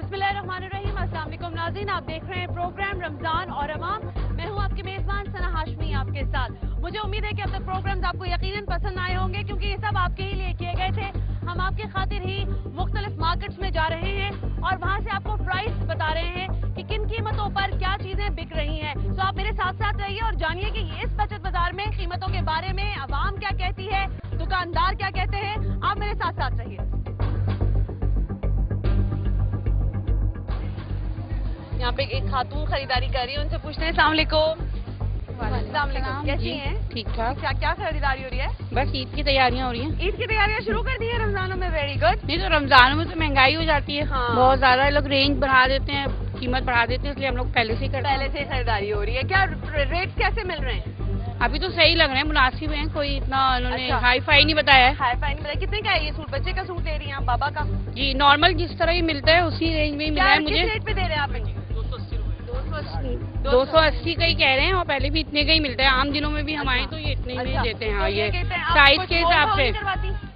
बिस्मिल्लाहिर्रहमानिर्रहीम। अस्सलाम वालेकुम नाज़रीन, आप देख रहे हैं प्रोग्राम रमजान और अवाम। मैं हूं आपकी मेजबान सना हाशमी आपके साथ। मुझे उम्मीद है कि अब तक प्रोग्राम्स आपको यकीनन पसंद आए होंगे, क्योंकि ये सब आपके ही लिए किए गए थे। हम आपके खातिर ही मुख्तलिफ मार्केट्स में जा रहे हैं और वहां से आपको प्राइस बता रहे हैं कि किन कीमतों पर क्या चीजें बिक रही हैं। तो आप मेरे साथ साथ रहिए और जानिए कि इस बचत बाजार में कीमतों के बारे में अवाम क्या कहती है, दुकानदार क्या कहते हैं। आप मेरे साथ साथ रहिए। यहाँ पे एक खातून खरीदारी कर रही है, उनसे पूछते हैं। अस्सलाम वालेकुम। कैसी हैं? ठीक ठाक। क्या खरीदारी हो रही है? बस ईद की तैयारियां हो रही हैं। ईद की तैयारियां शुरू कर दी है रमजानों में। Very good. नहीं तो रमजानों में तो महंगाई हो जाती है। हाँ। बहुत ज्यादा लोग रेंज बढ़ा देते हैं, कीमत बढ़ा देते हैं, इसलिए हम लोग पहले से करते हैं। पहले से खरीदारी हो रही है। क्या रेट कैसे मिल रहे हैं? अभी तो सही लग रहे हैं, मुनासिब हैं, कोई इतना उन्होंने अच्छा। हाई फाई नहीं बताया है। हाई फाई नहीं बताया। कितने का है ये सूट? बच्चे का सूट ले रही हैं आप? बाबा का? जी नॉर्मल जिस तरह ही मिलता है उसी रेंज में ही मिला है मुझे। किस रेट पे दे रहे हैं आप इनको? 280 का ही कह रहे हैं, और पहले भी इतने का ही मिलता है। आम दिनों में भी हम आए तो ये इतने में देते हैं। हाँ, ये साइज के हिसाब से।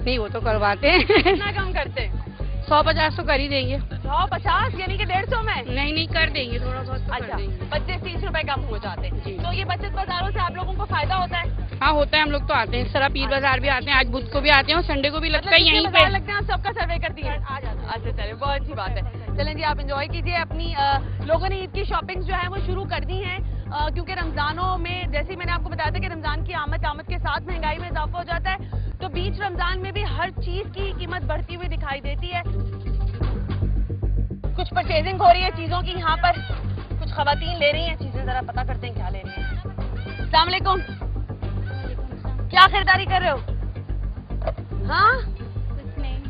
नहीं वो तो करवाते हैं। कितना कम करते हैं? 150 तो कर ही देंगे। 150 यानी कि 150 में? नहीं कर देंगे, थोड़ा बहुत तो अच्छा, कर देंगे। 25-30 रुपए कम हो जाते हैं। तो ये बचत बाजारों से आप लोगों को फायदा होता है? हाँ होता है, हम लोग तो आते हैं। इस तरह पीर बाजार भी आते हैं, आज बुध को भी आते हैं और संडे को भी लगता है यहीं पे लगते हैं। सबका सर्वे करती है। अच्छा चलिए, बहुत अच्छी बात है। चलें जी, आप एंजॉय कीजिए अपनी। लोगों ने ईद की शॉपिंग जो है वो शुरू कर दी है, क्योंकि रमजानों में जैसे ही मैंने आपको बताया था कि रमजान की आमद के साथ महंगाई में इजाफा हो जाता है, तो बीच रमजान में भी हर चीज की कीमत बढ़ती हुई दिखाई देती है। कुछ परचेजिंग हो रही है चीजों की यहाँ पर, कुछ खवातीन ले रही हैं चीजें। जरा पता करते हैं क्या ले रही हैं। अस्सलाम वालेकुम। क्या खरीदारी कर रहे हो? हाँ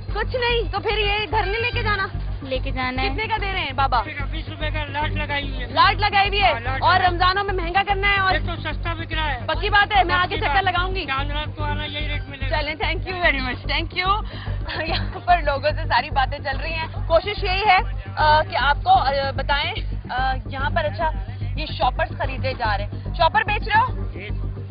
कुछ नहीं। तो फिर ये घर नहीं लेके जाना है? कितने का दे रहे हैं बाबा? 20 रुपए का लाट लगाई हुई है। लाट लगाई हुई है। और रमजानों में महंगा करना है। और तो सस्ता बिक रहा है। पक्की बात है, मैं आगे चक्कर लगाऊंगी। चांद रात को आना, यही रेट मिलेगा। चलें, thank you very much. Thank you. यहाँ पर लोगों से सारी बातें चल रही हैं। कोशिश यही है कि आपको बताएं यहाँ पर। अच्छा, ये शॉपर्स खरीदे जा रहे हैं। शॉपर बेच रहे हो?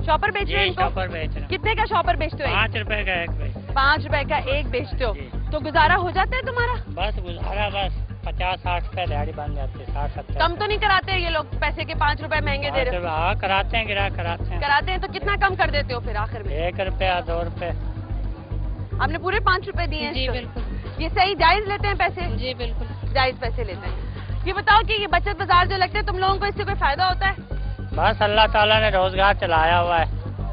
शॉपर बेच रहे हो इनको? शॉपर बेच रहे हैं। कितने का शॉपर बेचते हो? 5 रुपए का एक बेच। 5 रुपए का एक बेचते हो। तो गुजारा हो जाता है तुम्हारा? बस गुजारा, बस 50-60 रुपए दिहाड़ी बन जाती है। 60-70 कम तो नहीं कराते ये लोग पैसे के? 5 रुपए महंगे दे रहे हो? हाँ कराते हैं, गिरा कराते हैं। तो कितना कम कर देते हो फिर आखिर में? 1 रुपया 2 रुपए। आपने पूरे 5 रुपए दिए हैं? जी बिल्कुल। ये सही जायज लेते हैं पैसे? जी बिल्कुल जायज पैसे लेते हैं। ये बताओ कि ये बचत बाजार जो लगते हैं, तुम लोगों को इससे कोई फायदा होता है? बस अल्लाह ताला ने रोजगार चलाया हुआ है।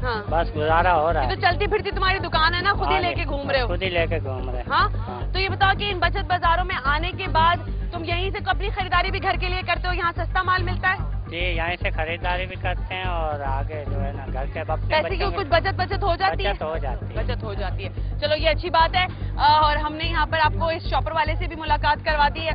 हाँ। बस गुजारा हो रहा ये है। तो चलती फिरती तुम्हारी दुकान है ना, खुद ही लेके घूम रहे हो? खुद ही लेके घूम रहे हैं। हाँ। तो ये बताओ कि इन बचत बाजारों में आने के बाद तुम यहीं से अपनी खरीदारी भी घर के लिए करते हो? यहाँ सस्ता माल मिलता है? जी, यहाँ से खरीदारी भी करते हैं और आगे जो है ना घर के अपने पैसे की कुछ बचत हो जाती है? बचत हो जाती है। बचत हो जाती है। चलो ये अच्छी बात है। और हमने यहाँ पर आपको इस शॉपर वाले से भी मुलाकात करवा दी है।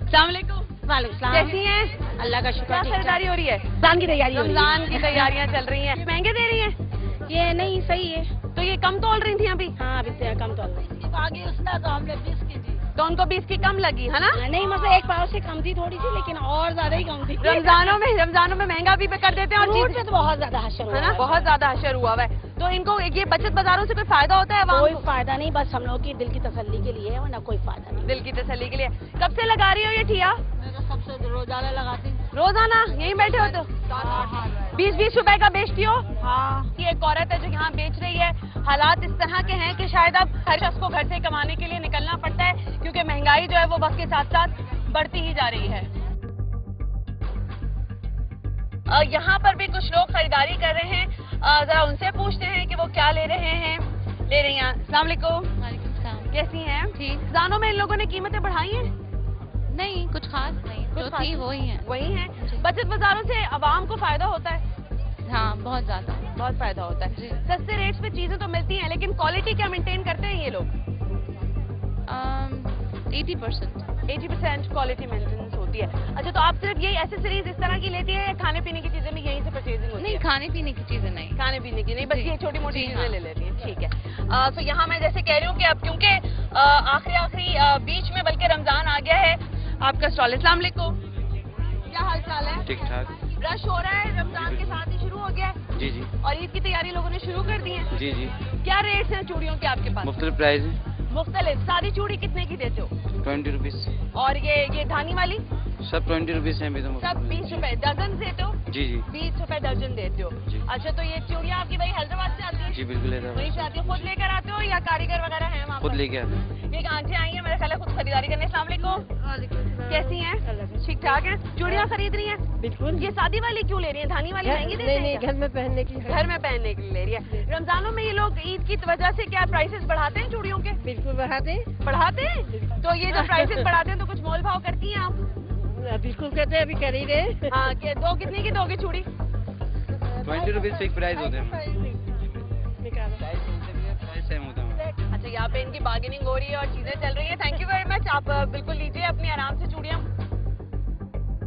अस्सलाम वालेकुम। वालेकुम। कैसी हैं? अल्लाह का शुक्र। क्या खरीदारी हो रही है? रमजान की तैयारी रमजान की तैयारियां चल रही हैं। महंगे दे रही हैं? ये नहीं सही है। तो ये कम तोल रही थी अभी? हाँ अभी से कम तो आगे उसने तो हमने 20 की दी, तो उनको 20 की कम लगी है ना? नहीं, मतलब एक पाव से कम थी थोड़ी सी, लेकिन और ज्यादा ही कम थी। रमजानों में महंगा भी कर देते हैं और फ्रूट पे तो बहुत ज्यादा हशर है ना, बहुत ज्यादा हशर हुआ है। तो इनको ये बचत बाजारों से कोई फायदा होता है? कोई फायदा नहीं, बस हम लोग की दिल की तसल्ली के लिए है, वरना कोई फायदा नहीं। दिल की तसल्ली के लिए। कब से लगा रही हो ये ठिया? सबसे रोजाना लगाती हूँ। रोजाना यहीं बैठे हो तो 20-20 रुपए का बेचती हो? हाँ। ये एक औरत है जो यहाँ बेच रही है। हालात इस तरह के हैं कि शायद अब हर शख्स को घर से कमाने के लिए निकलना पड़ता है, क्योंकि महंगाई जो है वो वक्त के साथ साथ बढ़ती ही जा रही है। यहाँ पर भी कुछ लोग खरीदारी कर रहे हैं, जरा उनसे पूछते हैं कि वो क्या ले रहे हैं, ले रही हैं। अस्सलाम वालेकुम। कैसी हैं? ठीक। रमजानों में इन लोगों ने कीमतें बढ़ाई हैं? नहीं, कुछ खास नहीं, जो थी वही है। वही है। बचत बाजारों से आवाम को फायदा होता है? हाँ बहुत ज्यादा, बहुत फायदा होता है। सस्ते रेट्स पे चीजें तो मिलती हैं, लेकिन क्वालिटी क्या मेंटेन करते हैं ये लोग? 80% क्वालिटी मेंटेनेंस होती है। अच्छा, तो आप सिर्फ यही एसेसरीज इस तरह की लेती है या खाने पीने की चीजें भी यहीं से परचेजिंग होती है? नहीं, खाने पीने की चीजें नहीं। खाने पीने की नहीं, बस ये छोटी मोटी चीजें ले लेती हैं। ठीक है। तो यहाँ मैं जैसे कह रही हूँ कि अब क्योंकि आखिरी बीच में बल्कि रमजान आ गया है, आपका स्टॉल। अस्सलाम वालेकुम। क्या हाल चाल है? ठीक ठाक। रश हो रहा है, रमजान के साथ ही शुरू हो गया है? जी जी। और ईद की तैयारी लोगों ने शुरू कर दी है? जी जी। क्या रेट्स हैं चूड़ियों के आपके पास? मुख्तलिफ प्राइस है। मुख्तलिफ। सादी चूड़ी कितने की देते हो? 20 रुपीज। और ये धानी वाली? सब 20 रुपीज है अभी तो। सब 20 रुपए दर्जन देते हो? जी जी। 20 रुपए दर्जन देते हो। अच्छा, तो ये चूड़ियाँ आपकी भाई हैदराबाद से आती है? जी बिल्कुल वहीं से आती है। खुद लेकर आते हो या कारीगर वगैरह हैं वहाँ? खुद लेके आते हैं। ये आंटी आई है मेरे ख्याल खुद खरीदारी करने। अस्सलाम वालेकुम। कैसी हैं? ठीक ठाक है। चूड़ियाँ खरीद रही हैं? बिल्कुल। ये शादी वाली क्यों ले रही है? धानी वाली महंगी देते हैं? नहीं, घर में पहनने की। घर में पहनने के लिए ले रही है। रमजानों में ये लोग ईद की वजह से क्या प्राइसेस बढ़ाते हैं चूड़ियों के? बिल्कुल बढ़ाते हैं। तो ये जो प्राइसेस बढ़ाते हैं तो कुछ मोल भाव करती हैं आप? बिल्कुल करते हैं, अभी कर ही रहे। हाँ, दो कितने की दोगे चूड़ी? 20 रुपीज फिक्स प्राइस होते हैं। प्राइस सेम होता है। अच्छा, यहाँ पे इनकी बार्गेनिंग हो रही है और चीजें चल रही है। Thank you very much. आप बिल्कुल लीजिए अपनी आराम से चूड़ियाँ।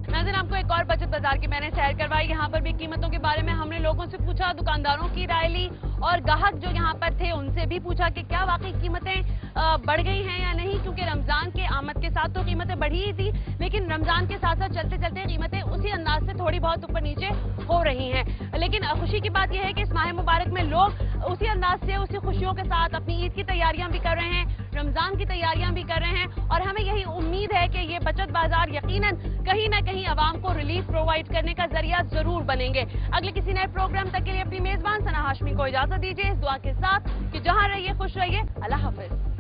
नाज़रीन, आपको एक और बचत बाजार की मैंने सैर करवाई। यहाँ पर भी कीमतों के बारे में हमने लोगों से पूछा, दुकानदारों की राय ली और ग्राहक जो यहाँ पर थे उनसे भी पूछा कि क्या वाकई कीमतें बढ़ गई हैं या नहीं, क्योंकि रमजान के आमद के साथ तो कीमतें बढ़ी ही थी, लेकिन रमजान के साथ साथ चलते चलते कीमतें उसी अंदाज से थोड़ी बहुत ऊपर नीचे हो रही हैं। लेकिन खुशी की बात यह है कि इस माह मुबारक में लोग उसी अंदाज से, उसी खुशियों के साथ अपनी ईद की तैयारियां भी कर रहे हैं, रमजान की तैयारियां भी कर रहे हैं और हमें यही उम्मीद है कि ये बचत बाजार यकीनन कहीं ना कहीं आवाम को रिलीफ प्रोवाइड करने का जरिया जरूर बनेंगे। अगले किसी नए प्रोग्राम तक के लिए अपनी मेजबान सना हाशमी को इजाजत दीजिए, इस दुआ के साथ कि जहां रहिए खुश रहिए। अल्लाह हाफिज।